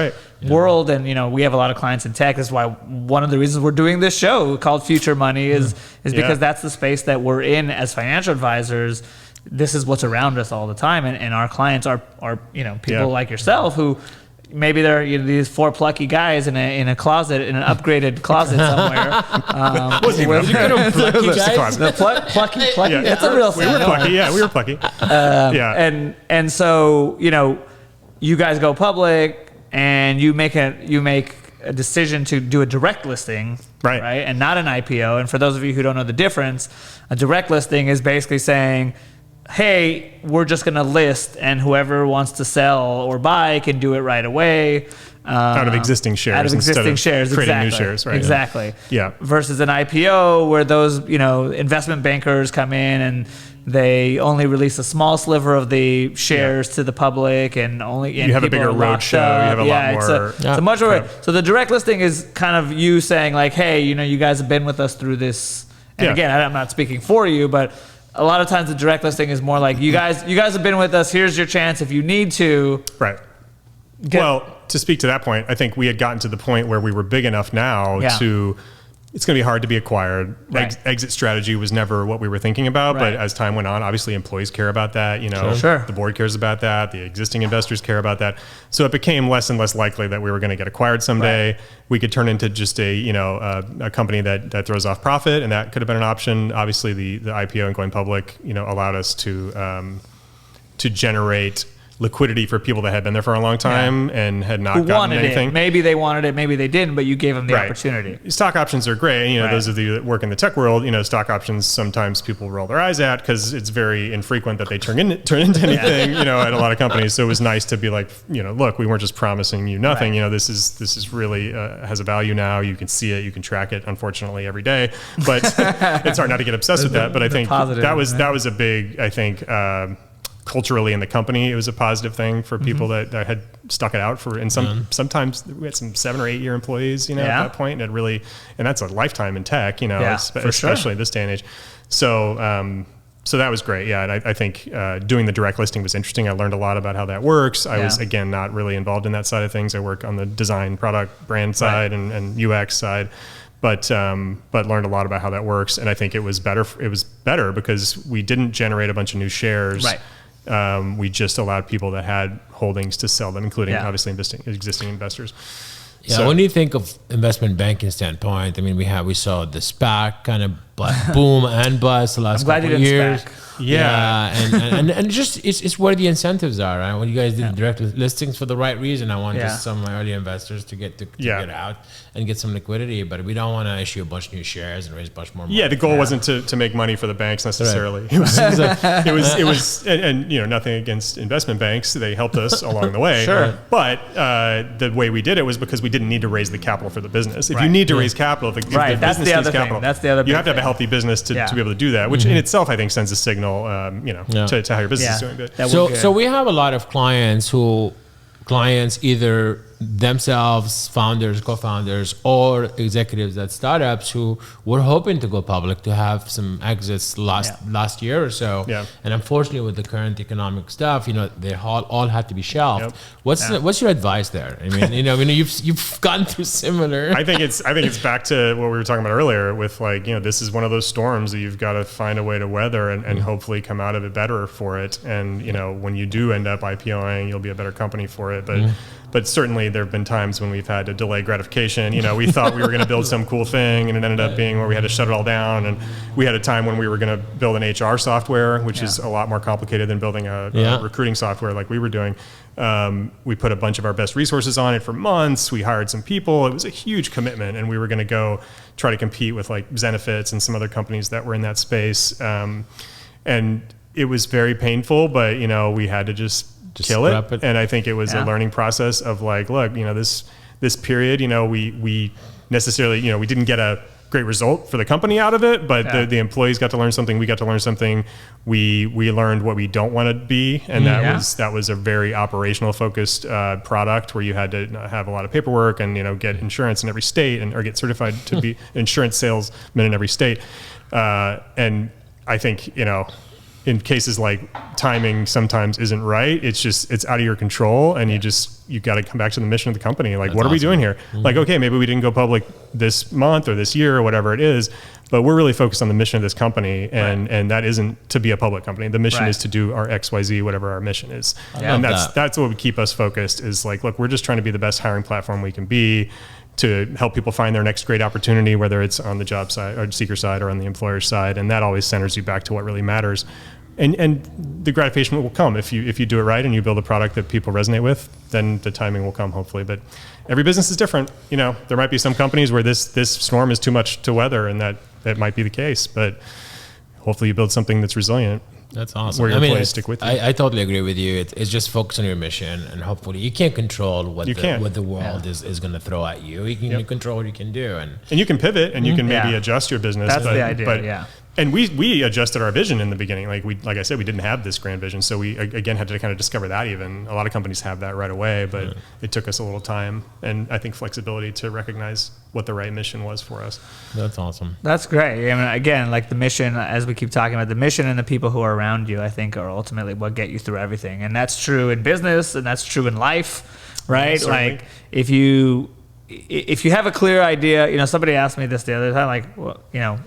world, and we have a lot of clients in tech. That's why one of the reasons we're doing this show called Future Money is because that's the space that we're in as financial advisors. This is what's around us all the time, and our clients are people like yourself who maybe they're these 4 plucky guys in a closet, in an upgraded closet somewhere. Plucky guys? Plucky. Yeah. That's a real thing. We were plucky. Yeah, we were plucky. And so you guys go public, and you make a decision to do a direct listing, right? And not an IPO. And for those of you who don't know the difference, a direct listing is basically saying, hey, we're just going to list, and whoever wants to sell or buy can do it right away. Out of existing shares. Creating new shares, right? Exactly. Yeah. Versus an IPO where those, investment bankers come in and they only release a small sliver of the shares to the public, and you have a bigger roadshow. You have a lot more. It's a much more. So the direct listing is kind of you saying like, hey, you guys have been with us through this. And again, I'm not speaking for you, but a lot of times the direct listing is more like you guys have been with us. Here's your chance if you need to. Right. Well, to speak to that point, I think we had gotten to the point where we were big enough now to. It's going to be hard to be acquired. Right. Exit strategy was never what we were thinking about, but as time went on, obviously employees care about that. Sure. The board cares about that. The existing investors care about that. So it became less and less likely that we were going to get acquired someday. Right. We could turn into just a company that throws off profit, and that could have been an option. Obviously, the IPO and going public, allowed us to generate liquidity for people that had been there for a long time and had not gotten anything. Maybe they wanted it, maybe they didn't, but you gave them the opportunity. Stock options are great. Those of you that work in the tech world, stock options sometimes people roll their eyes at because it's very infrequent that they turn into anything, at a lot of companies. So it was nice to be like, look, we weren't just promising you nothing. Right. This is really has a value now. You can see it, you can track it, unfortunately, every day. But it's hard not to get obsessed with that. But I think that was a big, culturally in the company, it was a positive thing for people that had stuck it out for, and sometimes we had some 7 or 8 year employees, at that point, and that's a lifetime in tech, especially this day and age. So that was great. Yeah. And I think doing the direct listing was interesting. I learned a lot about how that works. I was, again, not really involved in that side of things. I work on the design, product, brand side and UX side. But learned a lot about how that works. And I think it was better. It was better because we didn't generate a bunch of new shares. Right. We just allowed people that had holdings to sell them, including obviously existing investors. Yeah, so when you think of investment banking standpoint, we saw the SPAC kind of boom and bust the last couple of years. SPAC. Yeah, and just it's where the incentives are, right? When you guys did direct listings for the right reason, I want just some of my early investors to get out and get some liquidity, but we don't want to issue a bunch of new shares and raise a bunch more money. Yeah, the goal wasn't to make money for the banks necessarily. Right. It was nothing against investment banks. They helped us along the way. Sure. But the way we did it was because we didn't need to raise the capital for the business. If you need to raise capital, if the business needs capital, that's the other you have to have a healthy business to be able to do that, which in itself I think sends a signal to how your business is doing. So we have a lot of clients either themselves, founders, co-founders, or executives at startups who were hoping to go public to have some exits last year or so. Yeah. And unfortunately, with the current economic stuff, they all had to be shelved. Yep. What's your advice there? You've gone through similar. I think it's back to what we were talking about earlier with this is one of those storms that you've got to find a way to weather and hopefully come out of it better for it. And when you do end up IPOing, you'll be a better company for it. But certainly there have been times when we've had to delay gratification. We thought we were going to build some cool thing, and it ended up being where we had to shut it all down. And we had a time when we were going to build an HR software, which is a lot more complicated than building a recruiting software like we were doing. We put a bunch of our best resources on it for months. We hired some people. It was a huge commitment, and we were going to go try to compete with like Zenefits and some other companies that were in that space. And it was very painful, but we had to just kill it. And I think it was a learning process of like, look, this period, we necessarily, we didn't get a great result for the company out of it, but the employees got to learn something. We got to learn something. We learned what we don't want to be, and that was a very operational focused product where you had to have a lot of paperwork and get insurance in every state or get certified to be insurance salesman in every state. And I think in cases like timing sometimes isn't right. It's out of your control, and you got to come back to the mission of the company. Like, what are we doing here? Like, okay, maybe we didn't go public this month or this year or whatever it is, but we're really focused on the mission of this company, and that isn't to be a public company. The mission is to do our XYZ, whatever our mission is. And that's what would keep us focused, is like, look, we're just trying to be the best hiring platform we can be to help people find their next great opportunity, whether it's on the job side or seeker side or on the employer side. And that always centers you back to what really matters. And the gratification will come if you do it right and you build a product that people resonate with, then the timing will come, hopefully. But every business is different. There might be some companies where this storm is too much to weather, and that might be the case. But hopefully you build something that's resilient. That's awesome. Where your employees stick with you. I totally agree with you. It's just focus on your mission, and hopefully you can't control what the world is going to throw at you. You can control what you can do, and you can pivot, and you can maybe adjust your business. That's the idea. And we adjusted our vision in the beginning. Like I said, we didn't have this grand vision, so we again had to kind of discover that. Even a lot of companies have that right away, but it took us a little time, and I think flexibility to recognize what the right mission was for us. That's awesome. That's great. I mean, again, like the mission, as we keep talking about, the mission and the people who are around you, I think, are ultimately what get you through everything, and that's true in business, and that's true in life, right? Like if you have a clear idea, somebody asked me this the other time, like, well,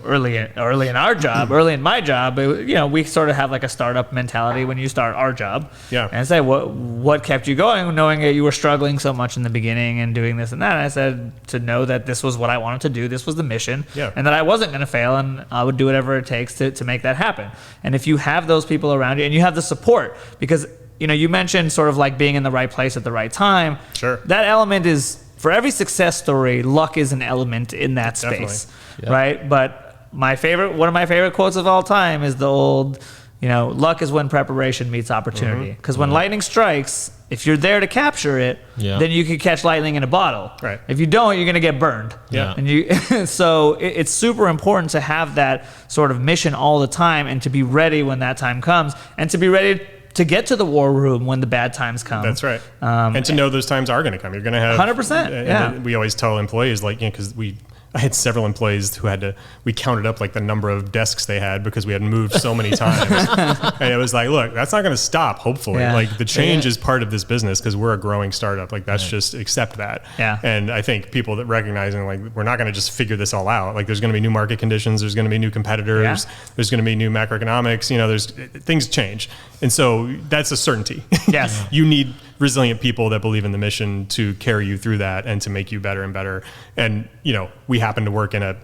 early in our job, early in my job, we sort of have like a startup mentality when you start our job. Yeah. And I say, what kept you going, knowing that you were struggling so much in the beginning and doing this and that? And I said, to know that this was what I wanted to do, this was the mission, and that I wasn't going to fail, and I would do whatever it takes to make that happen. And if you have those people around you, and you have the support, because you mentioned sort of like being in the right place at the right time. Sure. That element is, for every success story, luck is an element in that space, right? But one of my favorite quotes of all time is the old, luck is when preparation meets opportunity. Because when lightning strikes, if you're there to capture it, then you can catch lightning in a bottle. Right. If you don't, you're going to get burned. Yeah. And so it's super important to have that sort of mission all the time, and to be ready when that time comes, and to be ready to get to the war room when the bad times come. That's right. And to know those times are going to come. You're going to have 100%. Yeah. We always tell employees, like, because I had several employees who we counted up like the number of desks they had because we had moved so many times. And it was like, look, that's not going to stop, hopefully. Yeah. Like, the change is part of this business because we're a growing startup. Like, that's just accept that. Yeah. And I think people that recognizing, like, we're not going to just figure this all out. Like, there's going to be new market conditions. There's going to be new competitors. Yeah. There's going to be new macroeconomics. Things change. And so that's a certainty. Yes. You need resilient people that believe in the mission to carry you through that and to make you better and better. And, we happen to work in an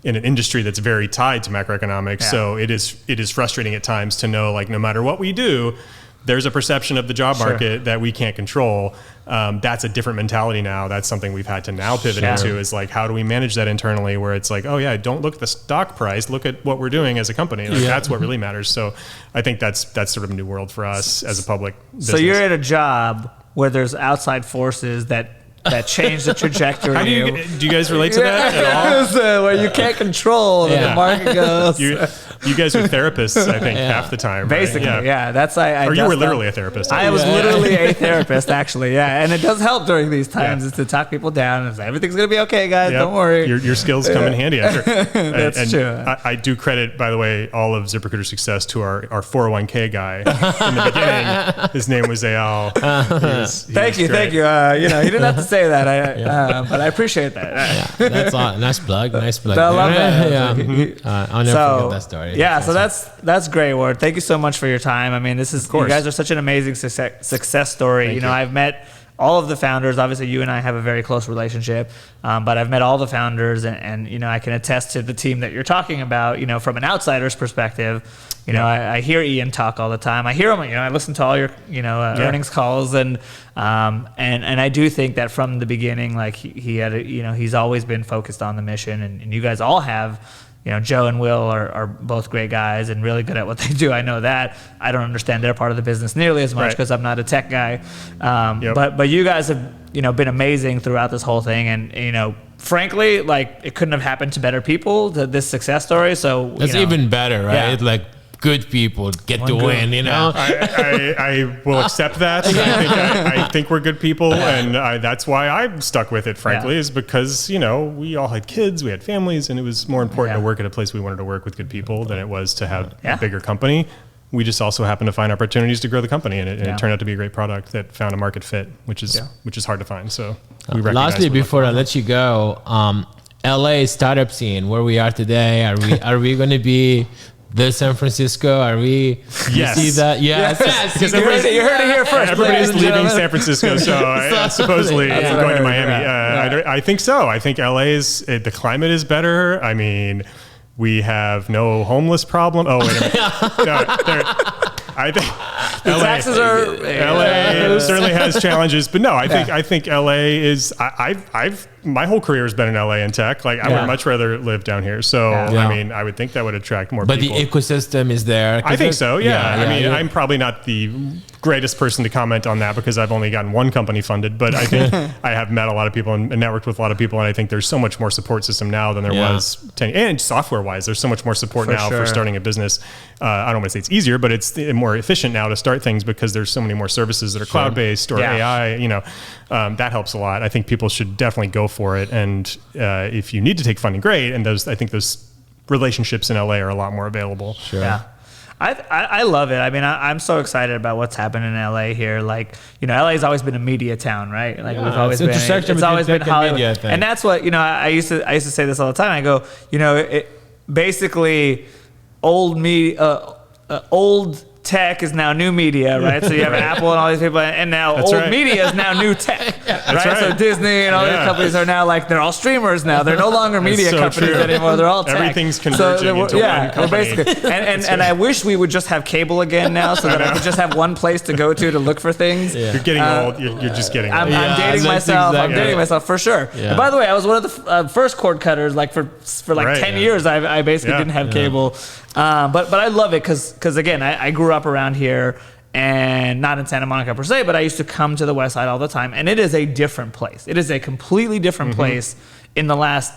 industry that's very tied to macroeconomics. Yeah. So it is frustrating at times to know, like, no matter what we do, there's a perception of the job market that we can't control. That's a different mentality now. That's something we've had to now pivot into, is like, how do we manage that internally, where it's like, oh yeah, don't look at the stock price, look at what we're doing as a company. Like, that's what really matters. So I think that's sort of a new world for us as a public business. So you're at a job where there's outside forces that change the trajectory. How do you guys relate to that at all? Where you can't control where the market goes. You guys are therapists, I think, half the time. Basically, right? That's or you were literally a therapist. I was literally a therapist, actually, and it does help during these times is to talk people down and say, everything's going to be okay, guys, don't worry. Your skills come in handy after. That's true. I do credit, by the way, all of ZipRecruiter's success to our 401k guy in the beginning. His name was Ayal. Thank you. You didn't have to say that, but I appreciate that. That's a nice plug. I love that. I'll never forget that story. Yeah, so that's great, Ward. Thank you so much for your time. I mean, you guys are such an amazing success story. Thank you. I've met all of the founders. Obviously, you and I have a very close relationship, but I've met all the founders, and I can attest to the team that you're talking about. From an outsider's perspective, I hear Ian talk all the time. I hear him. I listen to all your earnings calls, and I do think that from the beginning, like he had he's always been focused on the mission, and you guys all have. Joe and Will are both great guys and really good at what they do. I know that. I don't understand their part of the business nearly as much because I'm not a tech guy. But you guys have been amazing throughout this whole thing, and frankly, like it couldn't have happened to better people, this success story. So that's even better, right? Like good people get to win, you know? I will accept that. I think we're good people. And that's why I'm stuck with it, frankly, is because, you know, we all had kids, we had families, and it was more important to work at a place we wanted to work with good people than it was to have a bigger company. We just also happened to find opportunities to grow the company, and it turned out to be a great product that found a market fit, which is hard to find. So we recognize. Lastly, before I let you go, LA startup scene, where we are today, are we going to be the San Francisco? Are we? Yes. You see that? Yes. Because you heard it here first. Everybody's leaving San Francisco, so supposedly going to Miami. I think so. I think the climate is better. I mean, we have no homeless problem. Oh, wait a minute. I think the taxes are. LA certainly has challenges, but no, I think LA is. I've my whole career has been in LA in tech. Like I would much rather live down here. So I mean, I would think that would attract more people. But the ecosystem is there. I think so. Yeah. I mean, I'm probably not the greatest person to comment on that because I've only gotten one company funded. But I think I have met a lot of people and networked with a lot of people, and I think there's so much more support system now than there was 10. And software wise, there's so much more support for starting a business. I don't want to say it's easier, but it's more efficient now to start things because there's so many more services that are cloud based or AI. You know, that helps a lot. I think people should definitely go for it. And if you need to take funding, great. And I think those relationships in LA are a lot more available. Sure. Yeah. I love it. I mean, I'm so excited about what's happening in LA here. Like, you know, LA has always been a media town, right? Like we've always been. It's always been Hollywood, media, and that's what, you know. I used to say this all the time. I go, you know, basically, old tech is now new media, right? So you have Apple and all these people, and now old media is now new tech, right? So Disney and all these companies are now like, they're all streamers now. They're no longer media companies anymore. They're all tech. Everything's converging into one company. Basically, and I wish we would just have cable again now, so that I could just have one place to go to look for things. You're getting old. You're just getting old. I'm dating myself. I'm dating myself for sure. And by the way, I was one of the first cord cutters. Like for 10 years, I basically didn't have cable. But I love it because again, I grew up around here, and not in Santa Monica per se, but I used to come to the West Side all the time, and it is a different place. It is a completely different place in the last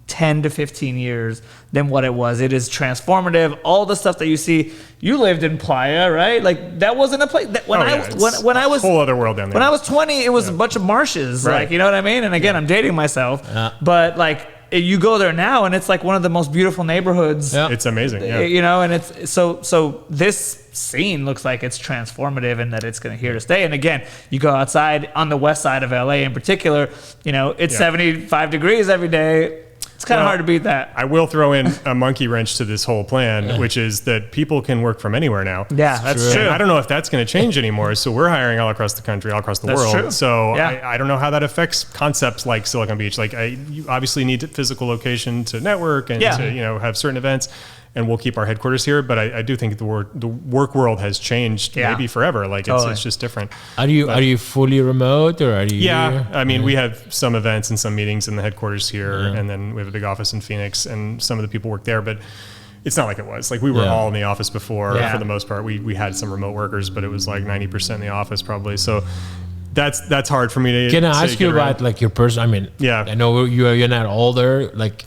10 to 15 years than what it was. It is transformative. All the stuff that you see. You lived in Playa, right? Like that wasn't a place. When I was a whole other world down there. When I was 20, it was a bunch of marshes. Right. Like, you know what I mean? And again, I'm dating myself, but like. You go there now, and it's like one of the most beautiful neighborhoods. Yeah. It's amazing, you know. And it's so this scene looks like it's transformative, and that it's going to here to stay. And again, you go outside on the west side of LA in particular. You know, it's 75 degrees every day. It's kind of hard to beat that. I will throw in a monkey wrench to this whole plan, which is that people can work from anywhere now. Yeah, that's true. I don't know if that's going to change anymore. So we're hiring all across the country, all across the world. True. So I don't know how that affects concepts like Silicon Beach. Like you obviously need a physical location to network and to have certain events. And we'll keep our headquarters here, but I do think the work world has changed maybe forever. Like it's just different. Are you fully remote, or are you? Yeah, I mean we have some events and some meetings in the headquarters here, and then we have a big office in Phoenix, and some of the people work there. But it's not like it was. Like we were all in the office before for the most part. We had some remote workers, but it was like 90% in the office probably. So. That's hard for me to. Can I ask you about like your person? I mean, I know you're not older. Like,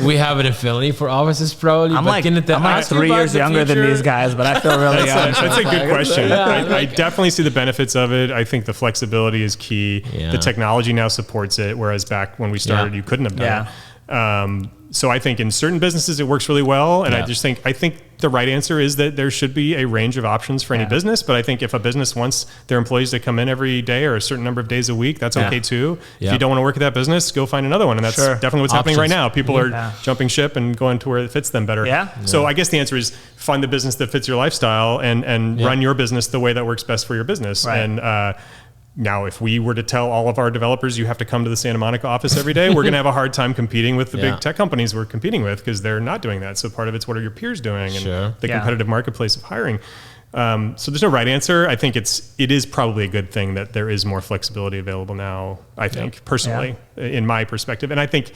we have an affinity for offices probably. I'm like 3 years younger than these guys, but I feel really young. That's a good question. I definitely see the benefits of it. I think the flexibility is key. The technology now supports it, whereas back when we started, you couldn't have done it. So I think in certain businesses it works really well, and I think the right answer is that there should be a range of options for any business. But I think if a business wants their employees to come in every day or a certain number of days a week, that's okay too. If you don't want to work at that business, go find another one, and that's definitely what's happening right now. People are jumping ship and going to where it fits them better. So I guess the answer is find the business that fits your lifestyle and run your business the way that works best for your business. And now, if we were to tell all of our developers you have to come to the Santa Monica office every day, we're going to have a hard time competing with the big tech companies we're competing with because they're not doing that. So part of it's what are your peers doing and the competitive marketplace of hiring. So there's no right answer. I think it is probably a good thing that there is more flexibility available now, I think, personally, in my perspective. And I think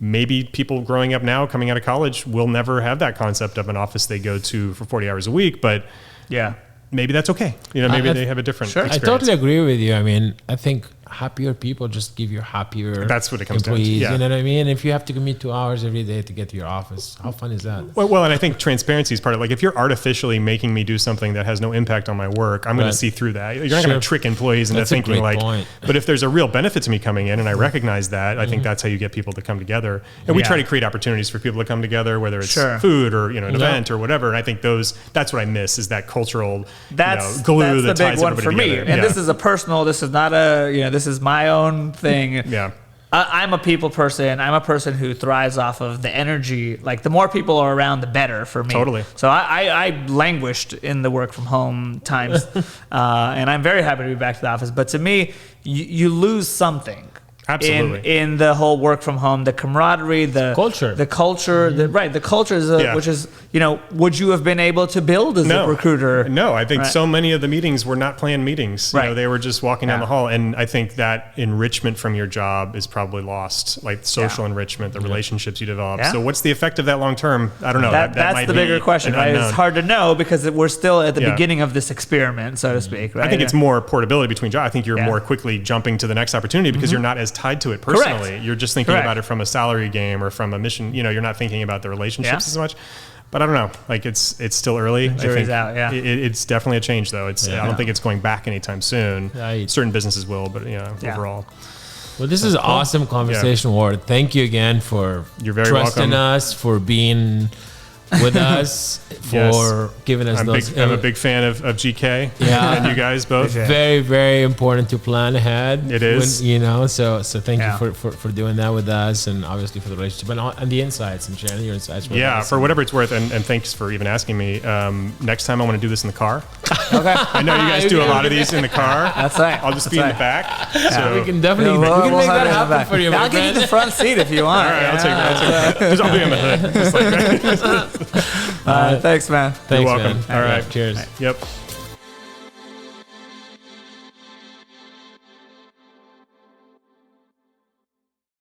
maybe people growing up now, coming out of college, will never have that concept of an office they go to for 40 hours a week. But maybe that's okay. You know, maybe they have a different experience. I totally agree with you. I mean, I think happier people just give you happier. That's what it comes employees, down to. Yeah. You know what I mean? If you have to commute 2 hours every day to get to your office, how fun is that? Well, and I think transparency is part of, like, if you're artificially making me do something that has no impact on my work, I'm going to see through that. You're not going to trick employees into thinking like, but if there's a real benefit to me coming in and I recognize that, I think that's how you get people to come together. And we try to create opportunities for people to come together, whether it's food or, you know, an event or whatever. And I think that's what I miss, is that cultural glue that ties everybody together. Me. And this is this is not this is my own thing. Yeah. I'm a people person. I'm a person who thrives off of the energy. Like, the more people are around, the better for me. Totally. So I languished in the work from home times, and I'm very happy to be back to the office. But to me, you lose something. Absolutely. In the whole work from home, the camaraderie, the culture, the culture is which is, would you have been able to build a ZipRecruiter? No, I think so many of the meetings were not planned meetings. You know, they were just walking down the hall, and I think that enrichment from your job is probably lost, like social enrichment, the relationships you develop. So what's the effect of that long term? I don't know. That's the bigger question, right? It's hard to know because we're still at the beginning of this experiment, so to speak. Right? I think it's more portability between jobs. I think you're more quickly jumping to the next opportunity because you're not as tied to it personally. Correct. You're just thinking about it from a salary game or from a mission. You're not thinking about the relationships as much. But I don't know. Like, it's still early. The jury's out. Yeah. It's definitely a change, though. I don't think it's going back anytime soon. Right. Certain businesses will, but overall. Well, this is an awesome conversation, Ward. Thank you again for trusting us, for being with us, for giving us those. I'm a big fan of GK and you guys both. Very, very important to plan ahead. It is. So thank you for doing that with us, and obviously for the relationship and the insights and sharing your insights with us. For whatever it's worth, and thanks for even asking me. Next time I want to do this in the car. Okay. I know you guys do a lot of these in the car. That's right. I'll just be in the back. So we can definitely make that happen for you. I'll give you the front seat if you want. All right, I'll take that. I'll be in the hood. Just like that. Thanks, man. You're welcome. Man. All right. Cheers. Yep.